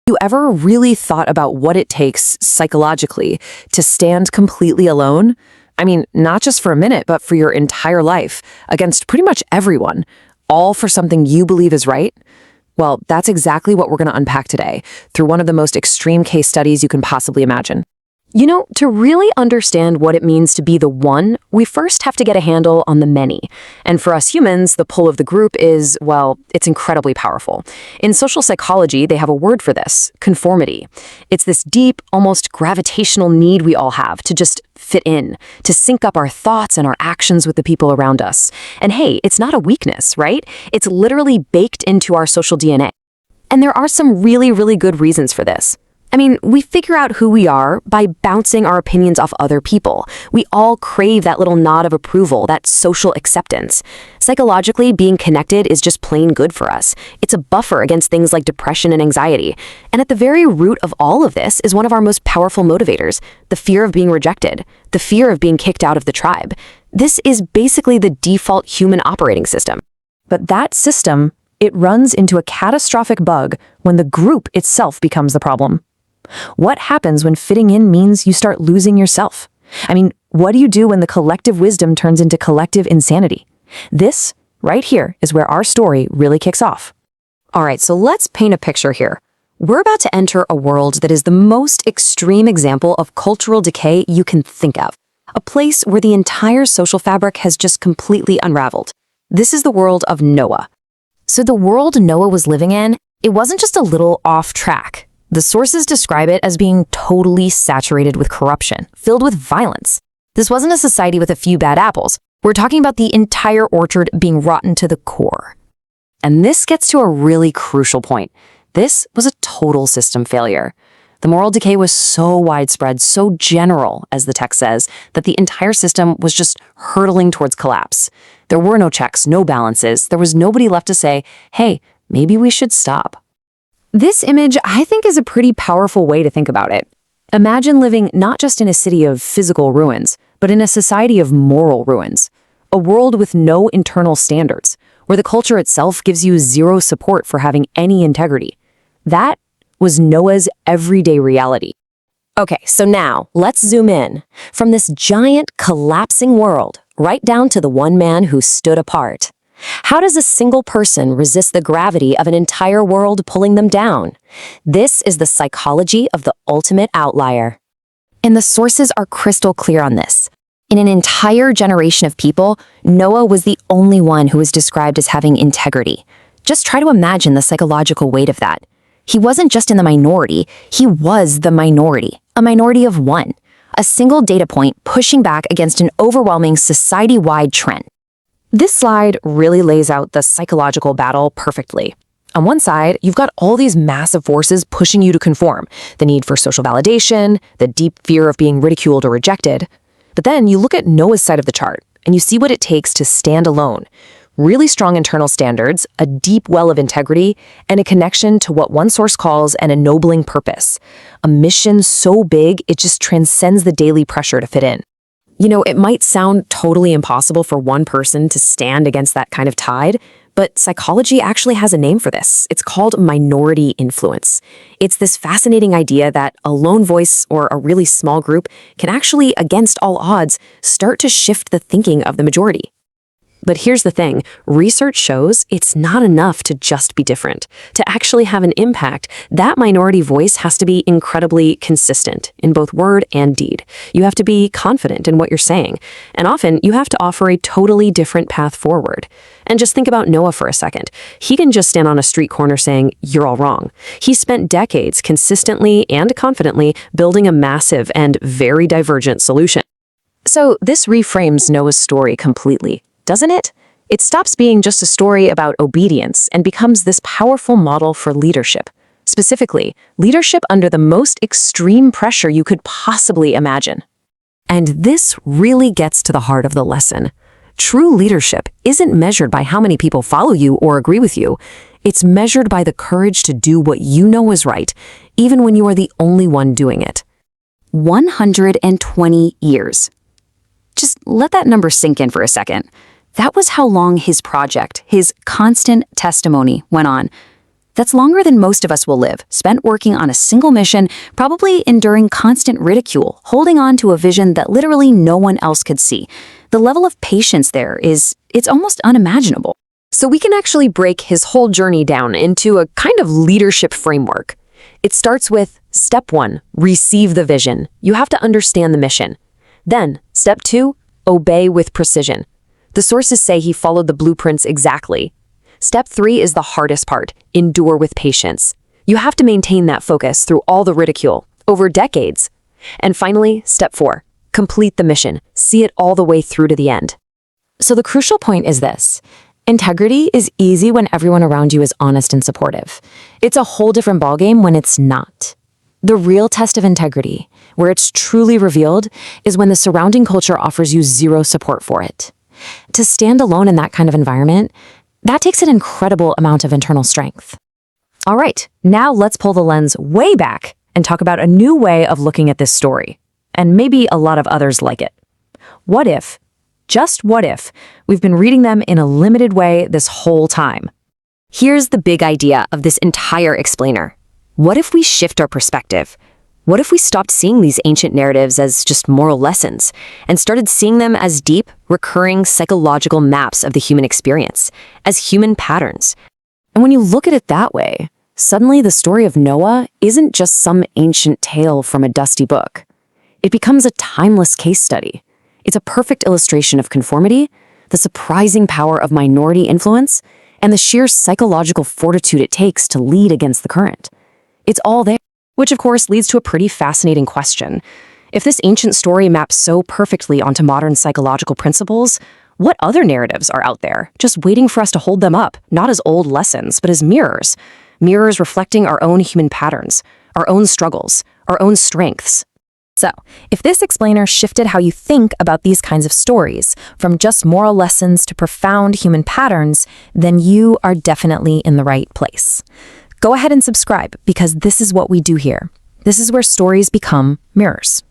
You ever really thought about what it takes psychologically to stand completely alone? I mean, not just for a minute, but for your entire life, against pretty much everyone, all for something you believe is right? Well, that's exactly what we're going to unpack today, through one of the most extreme case studies you can possibly imagine. You know, to really understand what it means to be the one, we first have to get a handle on the many. And for us humans, the pull of the group is, well, it's incredibly powerful. In social psychology, they have a word for this: conformity. It's this deep, almost gravitational need we all have to just fit in, to sync up our thoughts and our actions with the people around us. And hey, it's not a weakness, right? It's literally baked into our social DNA. And there are some really, really good reasons for this. I mean, we figure out who we are by bouncing our opinions off other people. We all crave that little nod of approval, that social acceptance. Psychologically, being connected is just plain good for us. It's a buffer against things like depression and anxiety. And at the very root of all of this is one of our most powerful motivators: the fear of being rejected, the fear of being kicked out of the tribe. This is basically the default human operating system. But that system, it runs into a catastrophic bug when the group itself becomes the problem. What happens when fitting in means you start losing yourself? I mean, what do you do when the collective wisdom turns into collective insanity? This, right here, is where our story really kicks off. All right, so let's paint a picture here. We're about to enter a world that is the most extreme example of cultural decay you can think of. A place where the entire social fabric has just completely unraveled. This is the world of Noah. So the world Noah was living in, it wasn't just a little off track. The sources describe it as being totally saturated with corruption, filled with violence. This wasn't a society with a few bad apples. We're talking about the entire orchard being rotten to the core. And this gets to a really crucial point. This was a total system failure. The moral decay was so widespread, so general, as the text says, that the entire system was just hurtling towards collapse. There were no checks, no balances. There was nobody left to say, hey, maybe we should stop. This image, I think, is a pretty powerful way to think about it. Imagine living not just in a city of physical ruins, but in a society of moral ruins. A world with no internal standards, where the culture itself gives you zero support for having any integrity. That was Noah's everyday reality. Okay, so now let's zoom in. From this giant, collapsing world, right down to the one man who stood apart. How does a single person resist the gravity of an entire world pulling them down? This is the psychology of the ultimate outlier. And the sources are crystal clear on this. In an entire generation of people, Noah was the only one who was described as having integrity. Just try to imagine the psychological weight of that. He wasn't just in the minority, he was the minority, a minority of one. A single data point pushing back against an overwhelming society-wide trend. This slide really lays out the psychological battle perfectly. On one side, you've got all these massive forces pushing you to conform, the need for social validation, the deep fear of being ridiculed or rejected. But then you look at Noah's side of the chart, and you see what it takes to stand alone. Really strong internal standards, a deep well of integrity, and a connection to what one source calls an ennobling purpose. A mission so big, it just transcends the daily pressure to fit in. You know, it might sound totally impossible for one person to stand against that kind of tide, but psychology actually has a name for this. It's called minority influence. It's this fascinating idea that a lone voice or a really small group can actually, against all odds, start to shift the thinking of the majority. But here's the thing, research shows it's not enough to just be different. To actually have an impact, that minority voice has to be incredibly consistent in both word and deed. You have to be confident in what you're saying, and often you have to offer a totally different path forward. And just think about Noah for a second. He can just stand on a street corner saying, "You're all wrong." He spent decades consistently and confidently building a massive and very divergent solution. So this reframes Noah's story completely, doesn't it? It stops being just a story about obedience and becomes this powerful model for leadership. Specifically, leadership under the most extreme pressure you could possibly imagine. And this really gets to the heart of the lesson. True leadership isn't measured by how many people follow you or agree with you. It's measured by the courage to do what you know is right, even when you are the only one doing it. 120 years. Just let that number sink in for a second. That was how long his project, his constant testimony, went on. That's longer than most of us will live, spent working on a single mission, probably enduring constant ridicule, holding on to a vision that literally no one else could see. The level of patience there it's almost unimaginable. So we can actually break his whole journey down into a kind of leadership framework. It starts with step 1, receive the vision. You have to understand the mission. Then, step 2, obey with precision. The sources say he followed the blueprints exactly. Step 3 is the hardest part, endure with patience. You have to maintain that focus through all the ridicule, over decades. And finally, step 4, complete the mission, see it all the way through to the end. So the crucial point is this. Integrity is easy when everyone around you is honest and supportive. It's a whole different ballgame when it's not. The real test of integrity, where it's truly revealed, is when the surrounding culture offers you zero support for it. To stand alone in that kind of environment, that takes an incredible amount of internal strength. All right, now let's pull the lens way back and talk about a new way of looking at this story, and maybe a lot of others like it. What if, just what if, we've been reading them in a limited way this whole time? Here's the big idea of this entire explainer. What if we shift our perspective? What if we stopped seeing these ancient narratives as just moral lessons and started seeing them as deep, recurring psychological maps of the human experience, as human patterns? And when you look at it that way, suddenly the story of Noah isn't just some ancient tale from a dusty book. It becomes a timeless case study. It's a perfect illustration of conformity, the surprising power of minority influence, and the sheer psychological fortitude it takes to lead against the current. It's all there. Which of course leads to a pretty fascinating question. If this ancient story maps so perfectly onto modern psychological principles, what other narratives are out there, just waiting for us to hold them up, not as old lessons, but as mirrors? Mirrors reflecting our own human patterns, our own struggles, our own strengths. So, if this explainer shifted how you think about these kinds of stories, from just moral lessons to profound human patterns, then you are definitely in the right place. Go ahead and subscribe, because this is what we do here. This is where stories become mirrors.